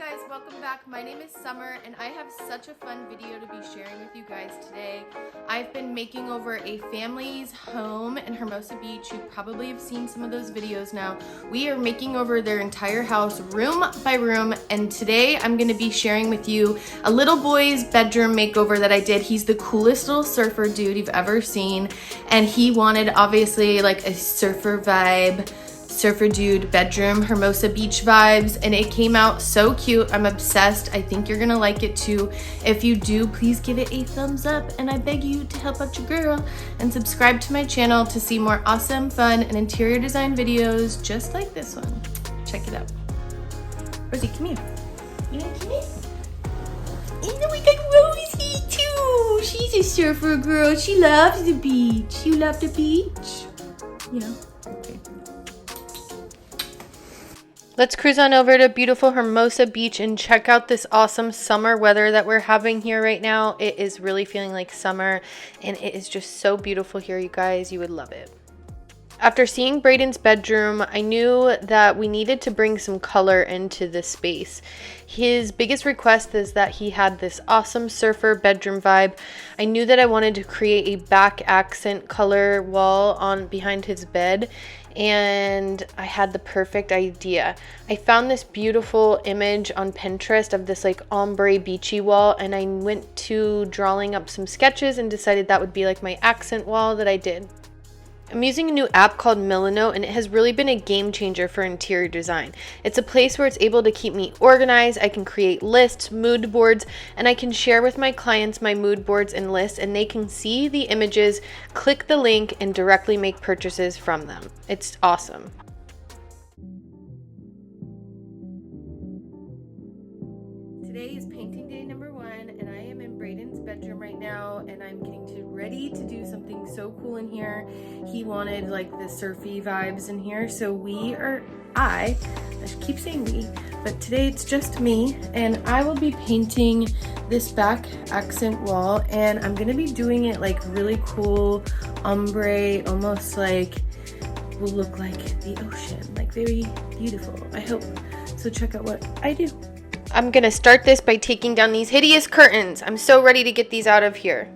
guys, welcome back. My name is Summer and I have such a fun video to be sharing with you guys today. I've been making over a family's home in Hermosa Beach. You probably have seen some of those videos now. We are making over their entire house room by room, and today I'm going to be sharing with you a little boy's bedroom makeover that I did. He's the coolest little surfer dude you've ever seen, and he wanted obviously like a surfer vibe, surfer dude bedroom, Hermosa Beach vibes, and it came out so cute. I'm obsessed. I think you're gonna like it too. If you do, please give it a thumbs up, and I beg you to help out your girl and subscribe to my channel to see more awesome, fun, and interior design videos just like this one. Check it out. Rosie, come here. You wanna come here? And we got Rosie too. She's a surfer girl. She loves the beach. You love the beach? Yeah. Okay. Let's cruise on over to beautiful Hermosa Beach and check out this awesome summer weather that we're having here right now. It is really feeling like summer, and it is just so beautiful here, you guys. You would love it. After seeing Braden's bedroom, I knew that we needed to bring some color into this space. His biggest request is that he had this awesome surfer bedroom vibe. I knew that I wanted to create a back accent color wall on behind his bed, and I had the perfect idea. I found this beautiful image on Pinterest of this like ombre beachy wall, and I went to drawing up some sketches and decided that would be like my accent wall that I did. I'm using a new app called Milano, and it has really been a game changer for interior design. It's a place where it's able to keep me organized. I can create lists, mood boards, and I can share with my clients my mood boards and lists, and they can see the images, click the link, and directly make purchases from them. It's awesome. Today is painting day number 1, and I am in Braden's bedroom right now, and I'm getting ready to do something so cool in here. He wanted like the surfy vibes in here, so I keep saying we, but today it's just me, and I will be painting this back accent wall, and I'm gonna be doing it like really cool ombre, almost like will look like the ocean, like very beautiful, I hope. So check out what I do. I'm gonna start this by taking down these hideous curtains. I'm so ready to get these out of here.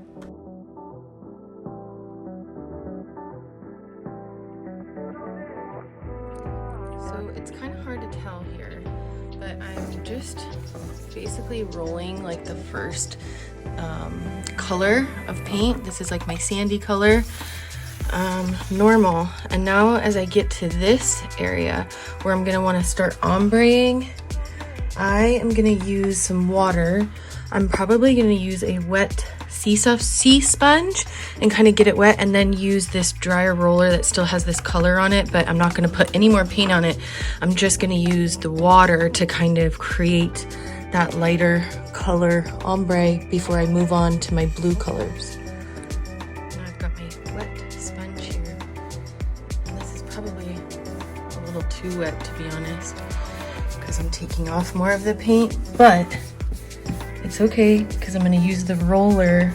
So it's kind of hard to tell here, but I'm just basically rolling like the first color of paint. This is like my sandy color, normal. And now as I get to this area where I'm gonna want to start ombreing, I am gonna use some water. I'm probably gonna use a wet sea sponge and kind of get it wet, and then use this dryer roller that still has this color on it, but I'm not gonna put any more paint on it. I'm just gonna use the water to kind of create that lighter color ombre before I move on to my blue colors. Now I've got my wet sponge here, and this is probably a little too wet to be honest, because I'm taking off more of the paint, but it's okay because I'm going to use the roller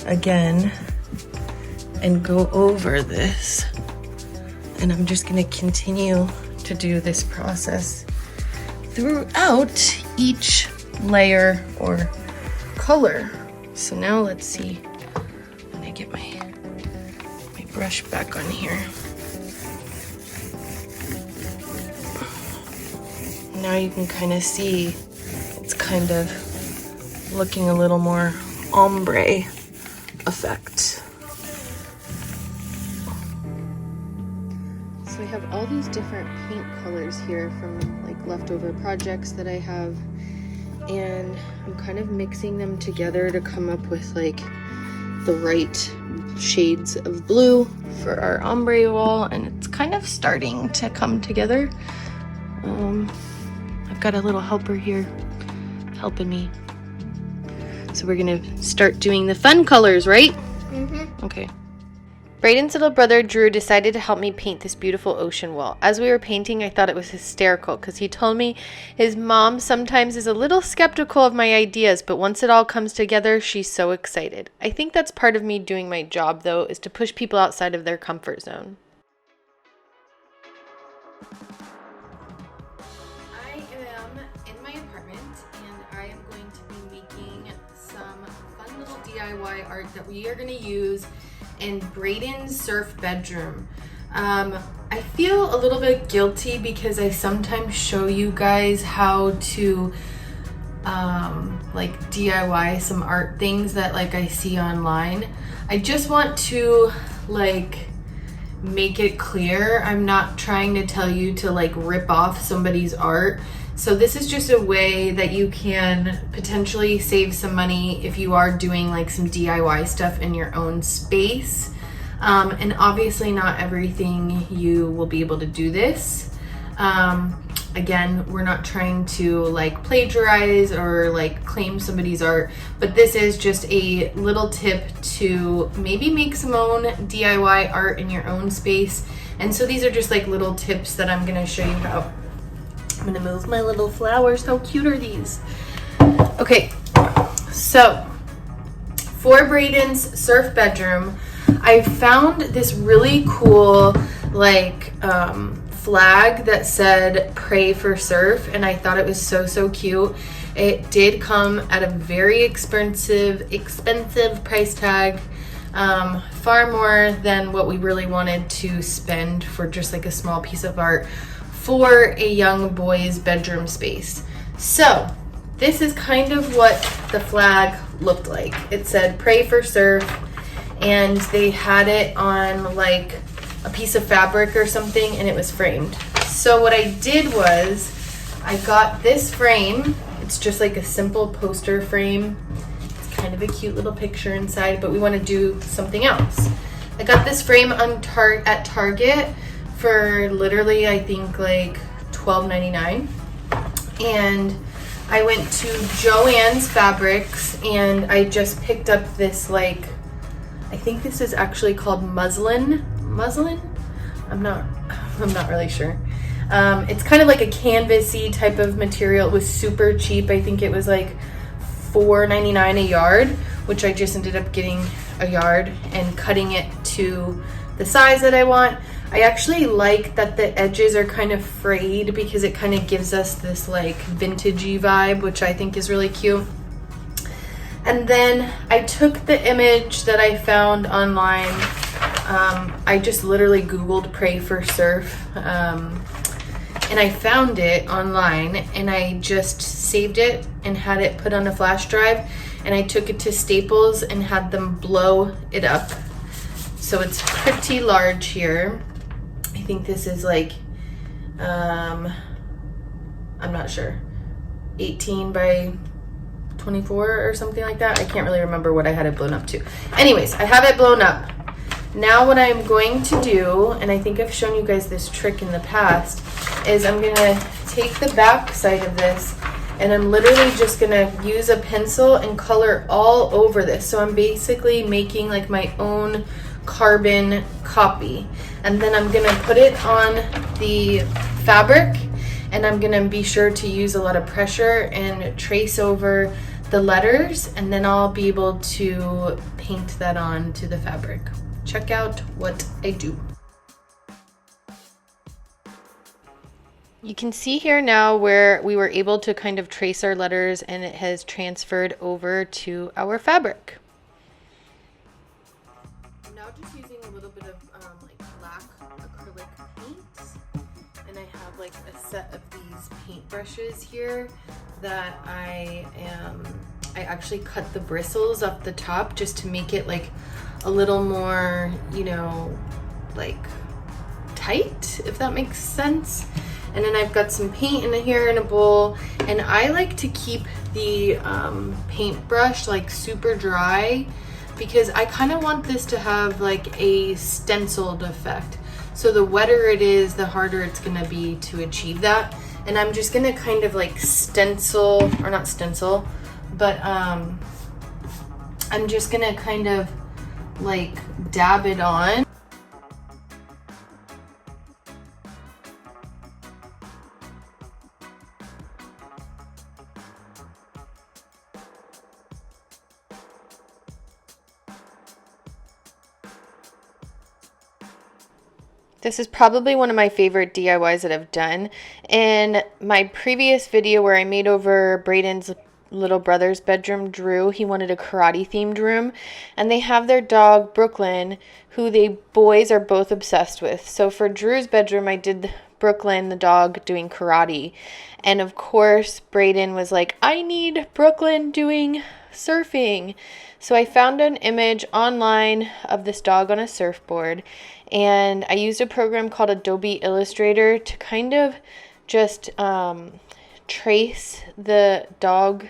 again and go over this, and I'm just going to continue to do this process throughout each layer or color. So now let's see, I'm going to get my brush back on here. Now you can kind of see it's kind of looking a little more ombre effect. So I have all these different paint colors here from like leftover projects that I have, and I'm kind of mixing them together to come up with like the right shades of blue for our ombre wall, and it's kind of starting to come together. I've got a little helper here helping me. So we're gonna start doing the fun colors, right? Mm-hmm. Okay. Braden's little brother Drew decided to help me paint this beautiful ocean wall. As we were painting, I thought it was hysterical because he told me his mom sometimes is a little skeptical of my ideas, but once it all comes together, she's so excited. I think that's part of me doing my job, though, is to push people outside of their comfort zone. I am in my apartment DIY art that we are going to use in Braden's surf bedroom. I feel a little bit guilty because I sometimes show you guys how to like DIY some art things that like I see online. I just want to like make it clear I'm not trying to tell you to like rip off somebody's art. So this is just a way that you can potentially save some money if you are doing like some DIY stuff in your own space. And obviously not everything you will be able to do this. Again, we're not trying to like plagiarize or like claim somebody's art, but this is just a little tip to maybe make some own DIY art in your own space. And so these are just like little tips that I'm gonna show you how. I'm gonna move my little flowers. How cute are these? Okay, so for Braden's surf bedroom, I found this really cool like flag that said "Pray for Surf," and I thought it was so cute. It did come at a very expensive price tag, far more than what we really wanted to spend for just like a small piece of art for a young boy's bedroom space. So this is kind of what the flag looked like. It said "Pray for Surf," and they had it on like a piece of fabric or something, and it was framed. So what I did was I got this frame. It's just like a simple poster frame. It's kind of a cute little picture inside, but we want to do something else. I got this frame on at Target for literally I think like $12.99, and I went to Joann's Fabrics and I just picked up this like, I think this is actually called muslin. I'm not really sure. It's kind of like a canvasy type of material. It was super cheap. I think it was like $4.99 a yard, which I just ended up getting a yard and cutting it to the size that I want. I actually like that the edges are kind of frayed because it kind of gives us this like vintagey vibe, which I think is really cute. And then I took the image that I found online. I just literally Googled "Pray for Surf," and I found it online, and I just saved it and had it put on a flash drive, and I took it to Staples and had them blow it up. So it's pretty large here. I think this is like, I'm not sure, 18 by 24 or something like that. I can't really remember what I had it blown up to. Anyways, I have it blown up. Now what I'm going to do, and I think I've shown you guys this trick in the past, is I'm gonna take the back side of this and I'm literally just gonna use a pencil and color all over this. So I'm basically making like my own carbon copy. And then I'm gonna put it on the fabric, and I'm gonna be sure to use a lot of pressure and trace over the letters, and then I'll be able to paint that on to the fabric. Check out what I do. You can see here now where we were able to kind of trace our letters, and it has transferred over to our fabric. I'm now just using a little bit of like black acrylic paint, and I have like a set of these paint brushes here that I actually cut the bristles up the top just to make it like a little more, you know, like tight, if that makes sense. And then I've got some paint in here in a bowl, and I like to keep the paintbrush like super dry because I kind of want this to have like a stenciled effect. So the wetter it is, the harder it's gonna be to achieve that. And I'm just gonna kind of like stencil, or not stencil, but I'm just gonna kind of like dab it on. This is probably one of my favorite DIYs that I've done. In my previous video where I made over Braden's little brother's bedroom, Drew. He wanted a karate themed room, and they have their dog Brooklyn, who the boys are both obsessed with. So for Drew's bedroom, I did Brooklyn, the dog, doing karate. And of course, Brayden was like, I need Brooklyn doing surfing. So I found an image online of this dog on a surfboard, and I used a program called Adobe Illustrator to kind of just trace the dog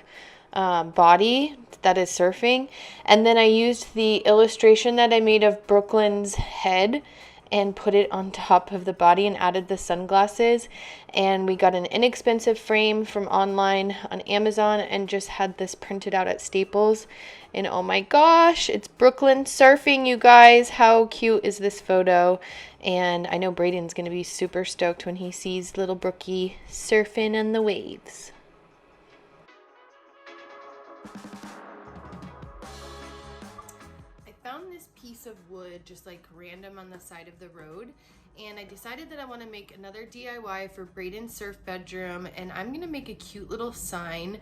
body that is surfing. And then I used the illustration that I made of Brooklyn's head and put it on top of the body and added the sunglasses. And we got an inexpensive frame from online on Amazon and just had this printed out at Staples. And oh my gosh, it's Brooklyn surfing, you guys. How cute is this photo? And I know Brayden's going to be super stoked when he sees little Brookie surfing in the waves. Piece of wood just like random on the side of the road, and I decided that I want to make another DIY for Brayden's surf bedroom, and I'm gonna make a cute little sign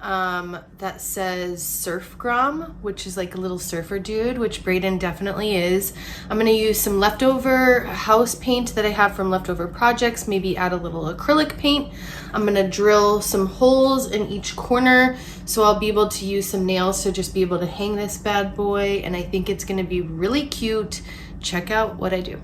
that says Surf Grom, which is like a little surfer dude, which Brayden definitely is. I'm gonna use some leftover house paint that I have from leftover projects, maybe add a little acrylic paint. I'm gonna drill some holes in each corner so I'll be able to use some nails to just be able to hang this bad boy, and I think it's gonna be really cute. Check out what I do.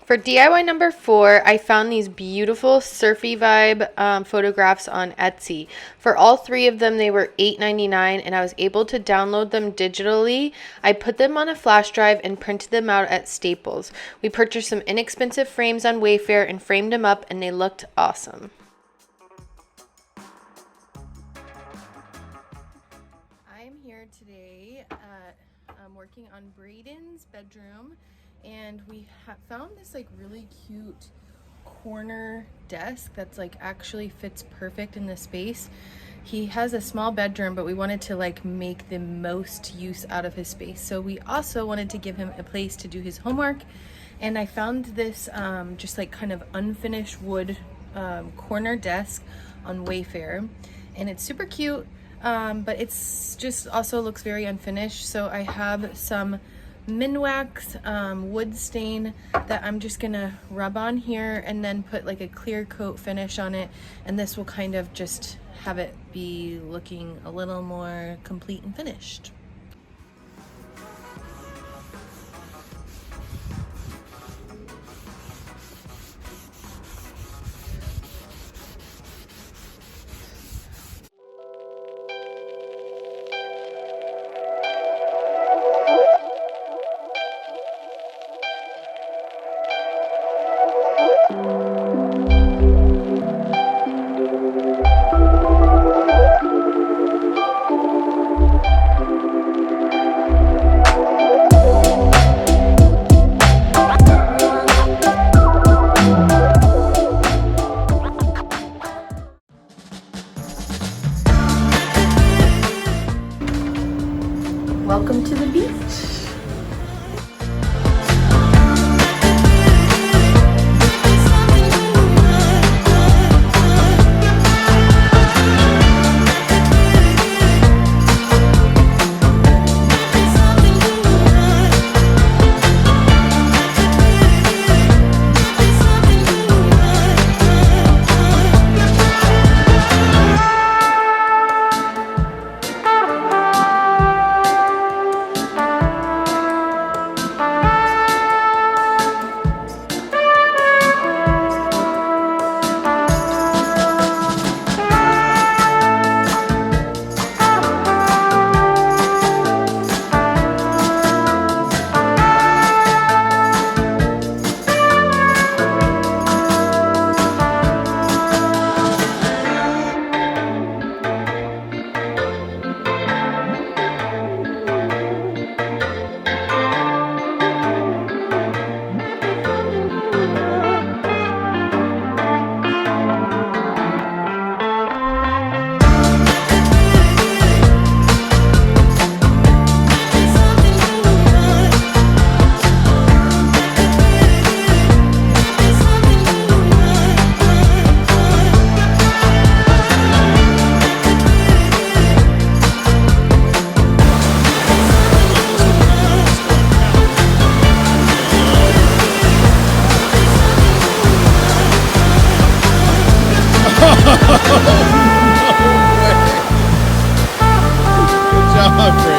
For DIY number 4, I found these beautiful surfy vibe photographs on Etsy. For all 3 of them, they were $8.99, and I was able to download them digitally. I put them on a flash drive and printed them out at Staples. We purchased some inexpensive frames on Wayfair and framed them up, and they looked awesome. I'm here today working on Brayden's bedroom. And we found this like really cute corner desk that's like actually fits perfect in the space. He has a small bedroom, but we wanted to like make the most use out of his space. So we also wanted to give him a place to do his homework. And I found this just like kind of unfinished wood corner desk on Wayfair. And it's super cute, but it's just also looks very unfinished. So I have some Minwax wood stain that I'm just gonna rub on here and then put like a clear coat finish on it, and this will kind of just have it be looking a little more complete and finished. Good job,